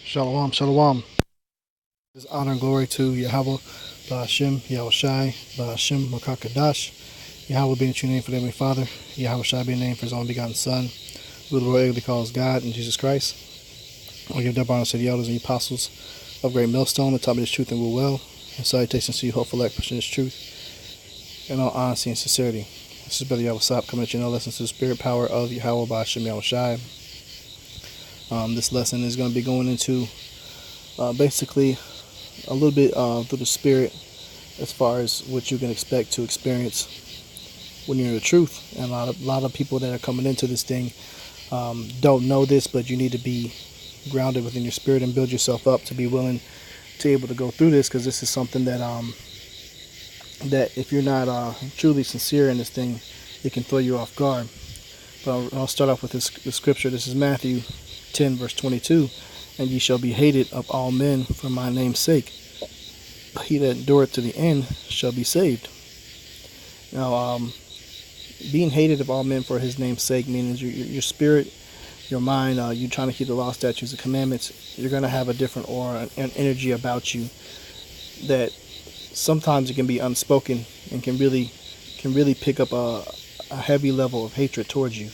Shalom, shalom. This honor and glory to Yahweh, Ba'ashem, Yahushai, Ba'ashem, Makakadash. Yahweh being the true name for the Heavenly Father. Yahweh Shai being the name for his only begotten Son, who the world eagerly calls God and Jesus Christ. I give double honor to the elders and the apostles of Great Millstone that taught me this truth and will well. And salutations to you, hopeful elect, pushing this truth in all honesty and sincerity. This is Brother Yahweh Sop coming at you in lessons to the spirit power of Yahweh, Ba'ashem, Yahushai. This lesson is going to be going into basically a little bit through the spirit as far as what you can expect to experience when you're in the truth. And a lot of people that are coming into this thing don't know this, but you need to be grounded within your spirit and build yourself up to be willing to be able to go through this, because this is something that that if you're not truly sincere in this thing, it can throw you off guard. But I'll start off with this scripture. This is Matthew 10 verse 22. And ye shall be hated of all men for my name's sake, but he that endureth to the end shall be saved. Now, being hated of all men for his name's sake means your spirit, your mind, you trying to keep the law, statutes, and commandments. You're going to have a different aura and energy about you that sometimes it can be unspoken and can really pick up a heavy level of hatred towards you.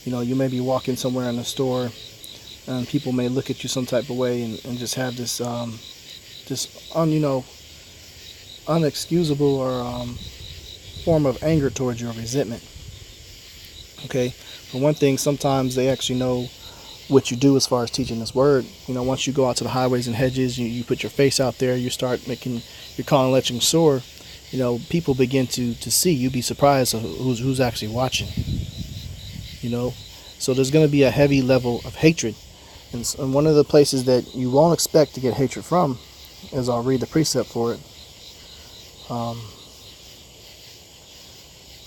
You know, you may be walking somewhere in a store, and people may look at you some type of way and just have this unexcusable or form of anger towards you or resentment. Okay, for one thing, sometimes they actually know what you do as far as teaching this word. You know, once you go out to the highways and hedges, you put your face out there, you start making your calling legend soar. You know, people begin to see. You'd be surprised who's actually watching. You know, so there's going to be a heavy level of hatred. And one of the places that you won't expect to get hatred from is, I'll read the precept for it.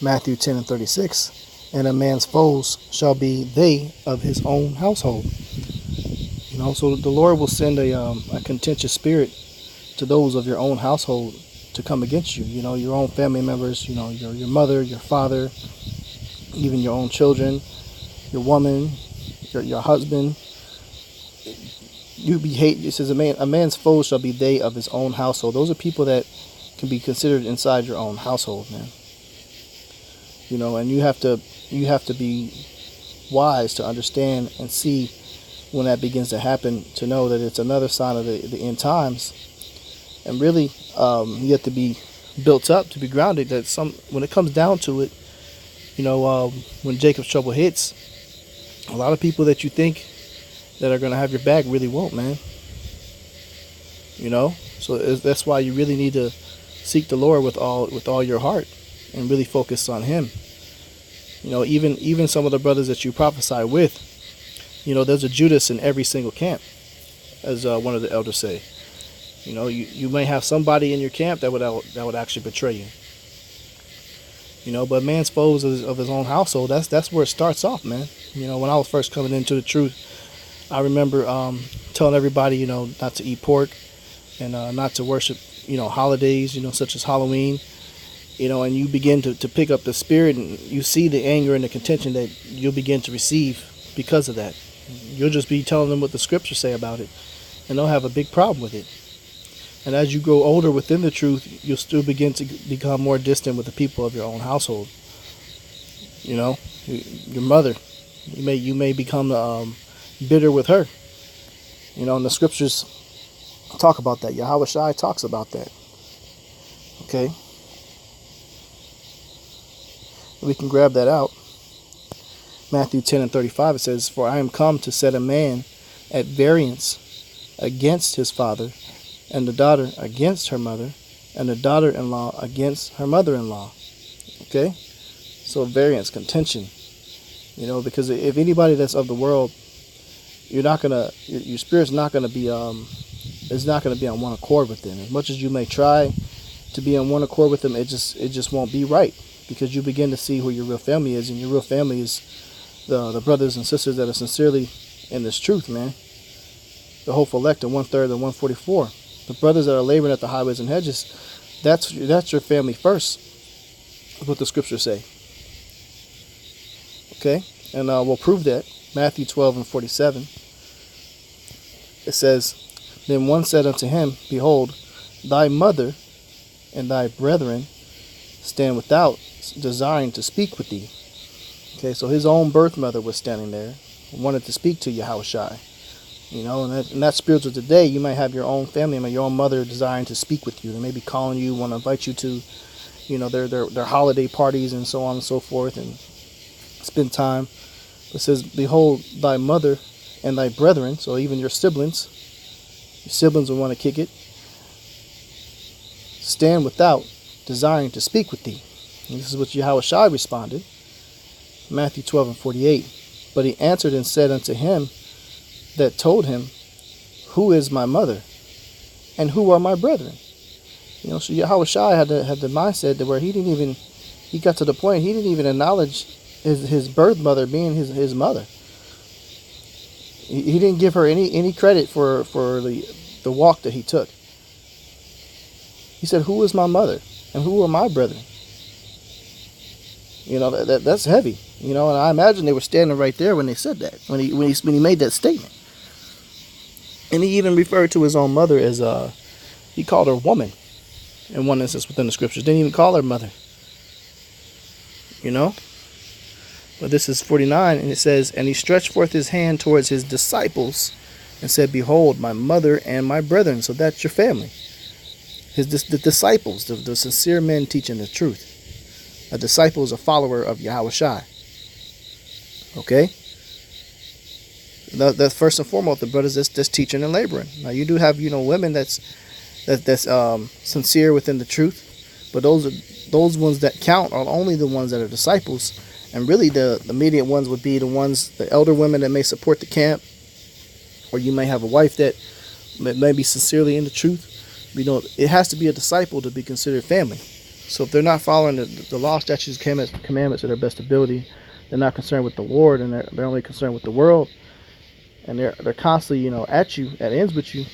Matthew 10 and 36. And a man's foes shall be they of his own household. You know, so the Lord will send a contentious spirit to those of your own household to come against you. You know, your own family members, you know, your mother, your father, even your own children, your woman, your husband. You be hate. It says a man's foes shall be they of his own household. Those are people that can be considered inside your own household, man. You know, and you have to be wise to understand and see when that begins to happen, to know that it's another sign of the end times. And really, you have to be built up, to be grounded. That when it comes down to it, you know, when Jacob's trouble hits, a lot of people that you think that are going to have your back really won't, man. You know, so that's why you really need to seek the Lord with all your heart and really focus on Him. You know, even some of the brothers that you prophesy with, you know, there's a Judas in every single camp, as one of the elders say. You know, you may have somebody in your camp that would actually betray you. You know, but man's foes of his own household, that's where it starts off, man. You know, when I was first coming into the truth, I remember telling everybody, you know, not to eat pork and not to worship, you know, holidays, you know, such as Halloween. You know, and you begin to pick up the spirit, and you see the anger and the contention that you'll begin to receive because of that. You'll just be telling them what the scriptures say about it, and they'll have a big problem with it. And as you grow older within the truth, you'll still begin to become more distant with the people of your own household. You know, your mother, you may become bitter with her. You know, and the scriptures talk about that. Yahweh Shai talks about that. Okay, we can grab that out. Matthew 10 and 35, it says, For I am come to set a man at variance against his father, and the daughter against her mother, and the daughter-in-law against her mother-in-law. Okay? So variance, contention. You know, because if anybody that's of the world, your spirit's not gonna be it's not gonna be on one accord with them. As much as you may try to be on one accord with them, it just won't be right, because you begin to see who your real family is, and your real family is the brothers and sisters that are sincerely in this truth, man. The hopeful elect, the 1/3 and 144. The brothers that are laboring at the highways and hedges, that's your family first, is what the scriptures say. Okay? And we'll prove that. Matthew 12 and 47. It says, then one said unto him, behold, thy mother and thy brethren stand without, desiring to speak with thee. Okay, so his own birth mother was standing there, wanted to speak to Yahushua. You know, and in that spiritual today, you might have your own family member, your own mother desiring to speak with you. They may be calling you, want to invite you to, you know, their holiday parties and so on and so forth, and spend time. It says, behold, thy mother and thy brethren, so even your siblings will want to kick it, stand without, desiring to speak with thee. And this is what Yahushua responded. Matthew 12:48. But he answered and said unto him that told him, who is my mother, and who are my brethren? You know, so Yahushua had the mindset that where he got to the point he didn't even acknowledge his birth mother being his mother. He didn't give her any credit for the walk that he took. He said, who is my mother, and who are my brethren? You know, that's heavy. You know, and I imagine they were standing right there when they said that, when he made that statement. And he even referred to his own mother as he called her woman in one instance within the scriptures. Didn't even call her mother. You know? But this is 49, and it says, and he stretched forth his hand towards his disciples and said, behold, my mother and my brethren. So that's your family. The disciples, the sincere men teaching the truth. A disciple is a follower of Yahushua. Okay? That's first and foremost the brothers that's teaching and laboring. Now you do have, you know, women that's sincere within the truth, but those ones that count are only the ones that are disciples, and really the immediate ones would be the elder women that may support the camp, or you may have a wife that may be sincerely in the truth. You know, it has to be a disciple to be considered family. So if they're not following the law, statutes, commandments to their best ability, they're not concerned with the Lord, and they're only concerned with the world, and they're constantly, you know, at ends with you,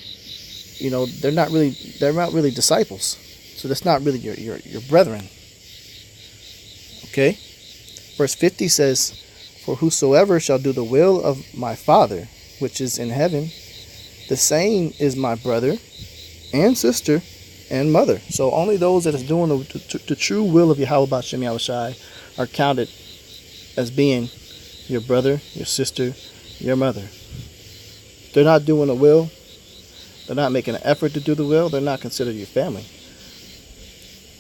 you know, they're not really disciples. So that's not really your brethren. Okay? Verse 50 says, for whosoever shall do the will of my Father, which is in heaven, the same is my brother and sister and mother. So only those that is doing the true will of Yahweh B'Shem Yahushai are counted as being your brother, your sister, your mother. They're not doing the will. They're not making an effort to do the will. They're not considered your family.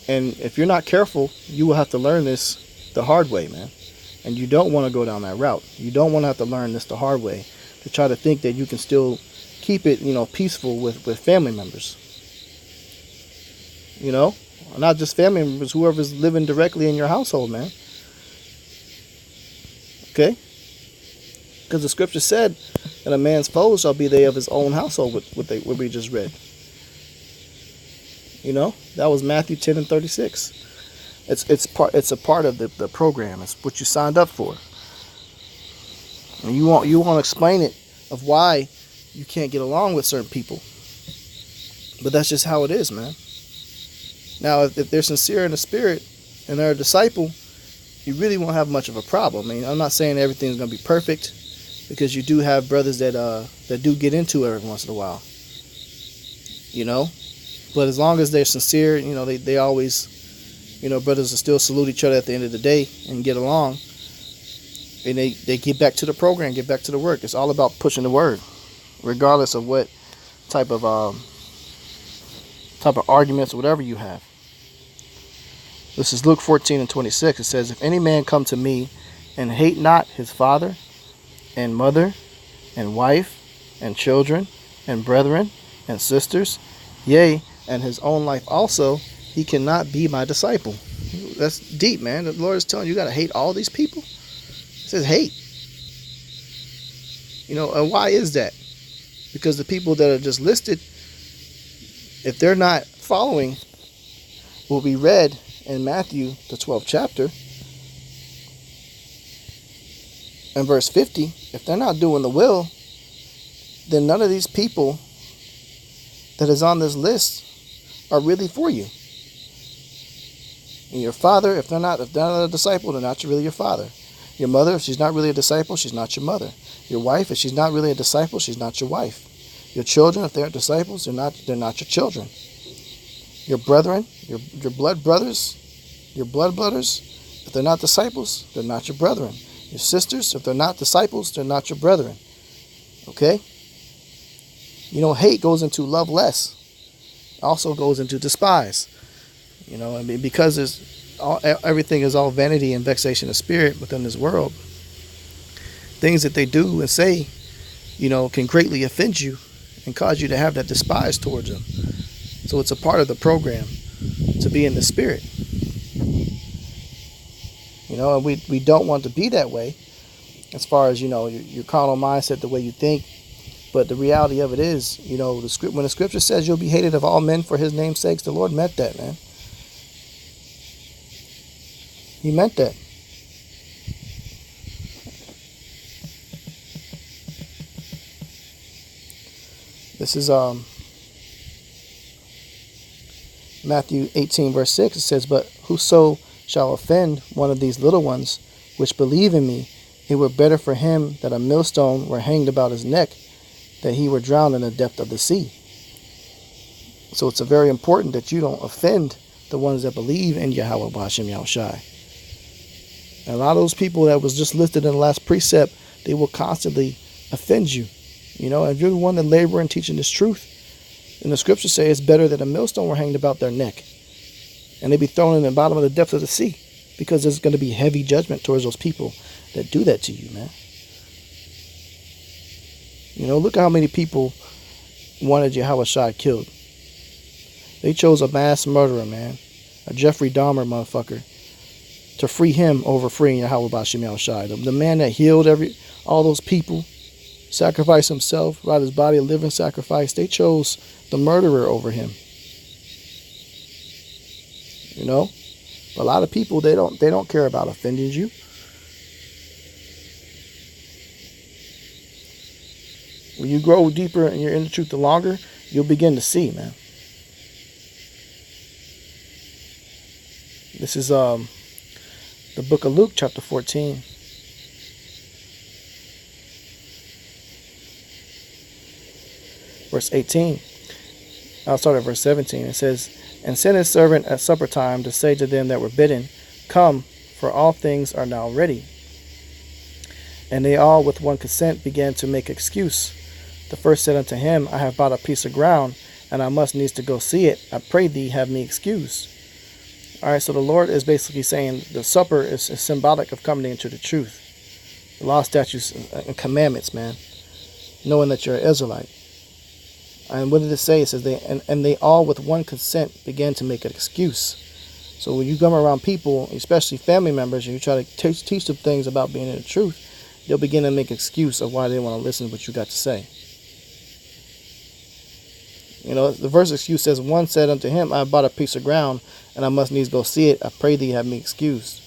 And if you're not careful, you will have to learn this the hard way, man. And you don't want to go down that route. You don't want to have to learn this the hard way to try to think that you can still keep it, you know, peaceful with family members. You know, not just family members, whoever's living directly in your household, man. Okay? Because the scripture said that a man's foes shall be they of his own household, what we just read. You know, that was Matthew 10:36. It's a part of the program. It's what you signed up for. And you want to explain it of why you can't get along with certain people. But that's just how it is, man. Now, if they're sincere in the spirit and they're a disciple, you really won't have much of a problem. I mean, I'm not saying everything's going to be perfect, because you do have brothers that do get into it every once in a while. You know? But as long as they're sincere, you know, they always, you know, brothers will still salute each other at the end of the day and get along. And they get back to the program, get back to the work. It's all about pushing the word, regardless of what type of arguments or whatever you have. This is Luke 14:26. It says, if any man come to me and hate not his father and mother and wife and children and brethren and sisters, yea, and his own life also, he cannot be my disciple. That's deep, man. The Lord is telling you, you got to hate all these people. It says hate. You know, and why is that? Because the people that are just listed, if they're not following what we read in Matthew, the 12th chapter, and verse 50, if they're not doing the will, then none of these people that is on this list are really for you. And your father, if they're not a disciple, they're not really your father. Your mother, if she's not really a disciple, she's not your mother. Your wife, if she's not really a disciple, she's not your wife. Your children, if they aren't disciples, they're not your children. Your brethren, your blood brothers, your blood brothers, if they're not disciples, they're not your brethren. Your sisters, if they're not disciples, they're not your brethren. Okay? Hate goes into love less. Also goes into despise. Because everything is all vanity and vexation of spirit within this world. Things that they do and say, can greatly offend you and cause you to have that despise towards them. So it's a part of the program to be in the spirit. And we don't want to be that way as far as, your carnal mindset, the way you think. But the reality of it is, when the scripture says you'll be hated of all men for his name's sakes, the Lord meant that, man. He meant that. This is Matthew 18, verse 6. It says, "But whoso shall offend one of these little ones which believe in me, it were better for him that a millstone were hanged about his neck, that he were drowned in the depth of the sea." So it's very important that you don't offend the ones that believe in Yahweh B'Hashem Yahushai. And a lot of those people that was just listed in the last precept, they will constantly offend you. If you're the one that labor in teaching this truth, and the scriptures say it's better that a millstone were hanged about their neck and they be thrown in the bottom of the depths of the sea, because there's going to be heavy judgment towards those people that do that to you, man. Look at how many people wanted Yahweh Shai killed. They chose a mass murderer, man, a Jeffrey Dahmer motherfucker, to free him over freeing Yahweh B'Hashem Yahushai. The man that healed all those people, sacrificed himself, brought his body a living sacrifice. They chose the murderer over him. A lot of people, they don't care about offending you. When you grow deeper and you're in the truth the longer, you'll begin to see, man. This is the book of Luke, chapter 14. Verse 18. I'll start at verse 17. It says, "And sent his servant at supper time to say to them that were bidden, Come, for all things are now ready. And they all with one consent began to make excuse. The first said unto him, I have bought a piece of ground, and I must needs to go see it. I pray thee, have me excused." All right, so the Lord is basically saying the supper is symbolic of coming into the truth. The law, statutes, and commandments, man. Knowing that you're an Israelite. And what did it say? It says, and they all with one consent began to make an excuse. So when you come around people, especially family members, and you try to teach them things about being in the truth, they'll begin to make an excuse of why they want to listen to what you got to say. The verse excuse says, "One said unto him, I have bought a piece of ground, and I must needs go see it. I pray thee, have me excused."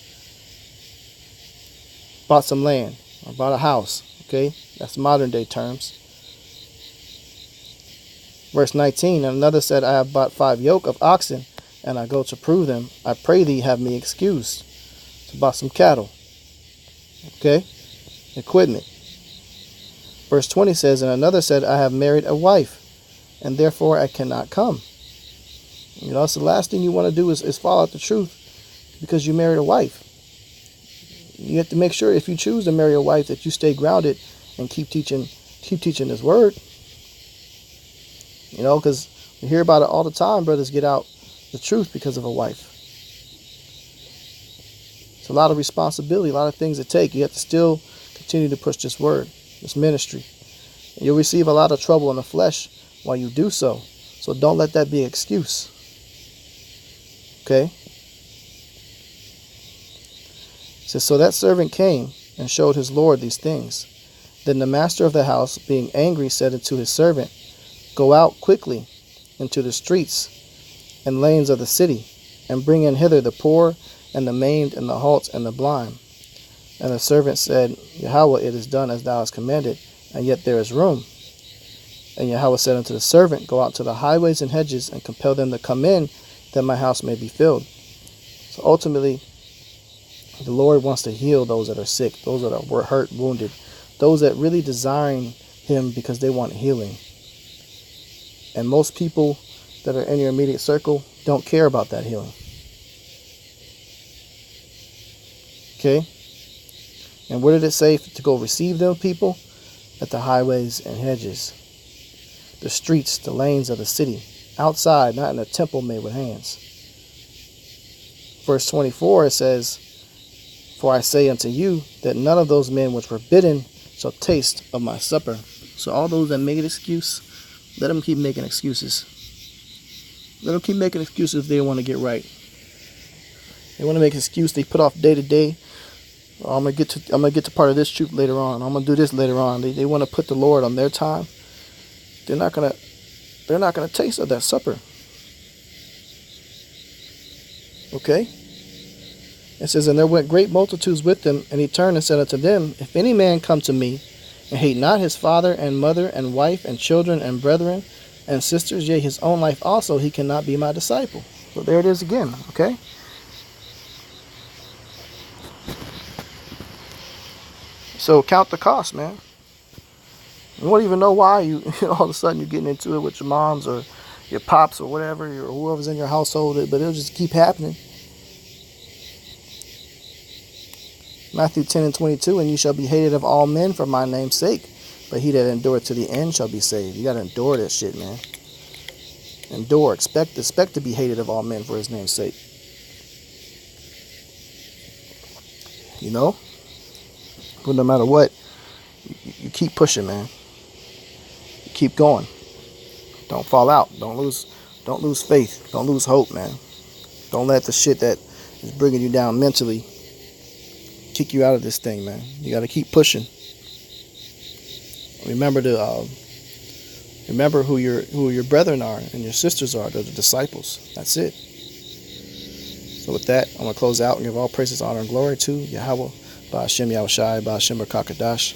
Bought some land, or bought a house. Okay, that's modern day terms. Verse 19, "And another said, I have bought 5 yoke of oxen, and I go to prove them. I pray thee, have me excused." So bought some cattle. Okay, equipment. Verse 20 says, "And another said, I have married a wife, and therefore I cannot come." It's the last thing you want to do is fall out the truth because you married a wife. You have to make sure if you choose to marry a wife that you stay grounded and keep teaching this word. Because we hear about it all the time. Brothers get out the truth because of a wife. It's a lot of responsibility, a lot of things to take. You have to still continue to push this word, this ministry. And you'll receive a lot of trouble in the flesh while you do so. So don't let that be an excuse. Okay? It says, "So that servant came and showed his lord these things. Then the master of the house, being angry, said unto his servant, Go out quickly into the streets and lanes of the city, and bring in hither the poor, and the maimed, and the halt, and the blind." And the servant said, "Yahweh, it is done as thou hast commanded, and yet there is room." And Yahweh said unto the servant, "Go out to the highways and hedges, and compel them to come in, that my house may be filled." So ultimately, the Lord wants to heal those that are sick, those that are hurt, wounded, those that really desire him because they want healing. And most people that are in your immediate circle don't care about that healing. Okay? And where did it say to go receive those people? At the highways and hedges, the streets, the lanes of the city, outside, not in a temple made with hands. Verse 24, it says, for I say unto you that none of those men which were bidden shall taste of my supper. So all those that make an excuse, let them keep making excuses. Let them keep making excuses if they want to get right. They want to make an excuse. They put off day to day. I'm gonna get to part of this truth later on. I'm gonna do this later on. They want to put the Lord on their time. They're not gonna taste of that supper. Okay? It says, and there went great multitudes with them, and he turned and said unto them, if any man come to me, and hate not his father and mother and wife and children and brethren and sisters, yea, his own life also, he cannot be my disciple. So there it is again, okay? So count the cost, man. You won't even know why you all of a sudden you're getting into it with your moms or your pops or whatever, or whoever's in your household, but it'll just keep happening. Matthew 10:22, and you shall be hated of all men for my name's sake, but he that endureth to the end shall be saved. You got to endure that shit, man. Endure. Expect to be hated of all men for his name's sake. You know? But no matter what, you keep pushing, man. You keep going. Don't fall out. Don't lose faith. Don't lose hope, man. Don't let the shit that is bringing you down mentally kick you out of this thing, man. You got to keep pushing. Remember who your brethren are and your sisters are. They're the disciples. That's it. So with that, I'm going to close out and give all praises, honor, and glory to Yahweh, Ba'ashem Yahushai, Ba'ashem Rakakadash.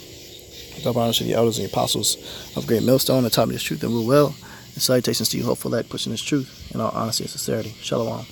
Double honors to the elders and the apostles of Great Millstone that taught me this truth and rule well. And salutations to you, hopeful elect, pushing this truth in all honesty and sincerity. Shalom.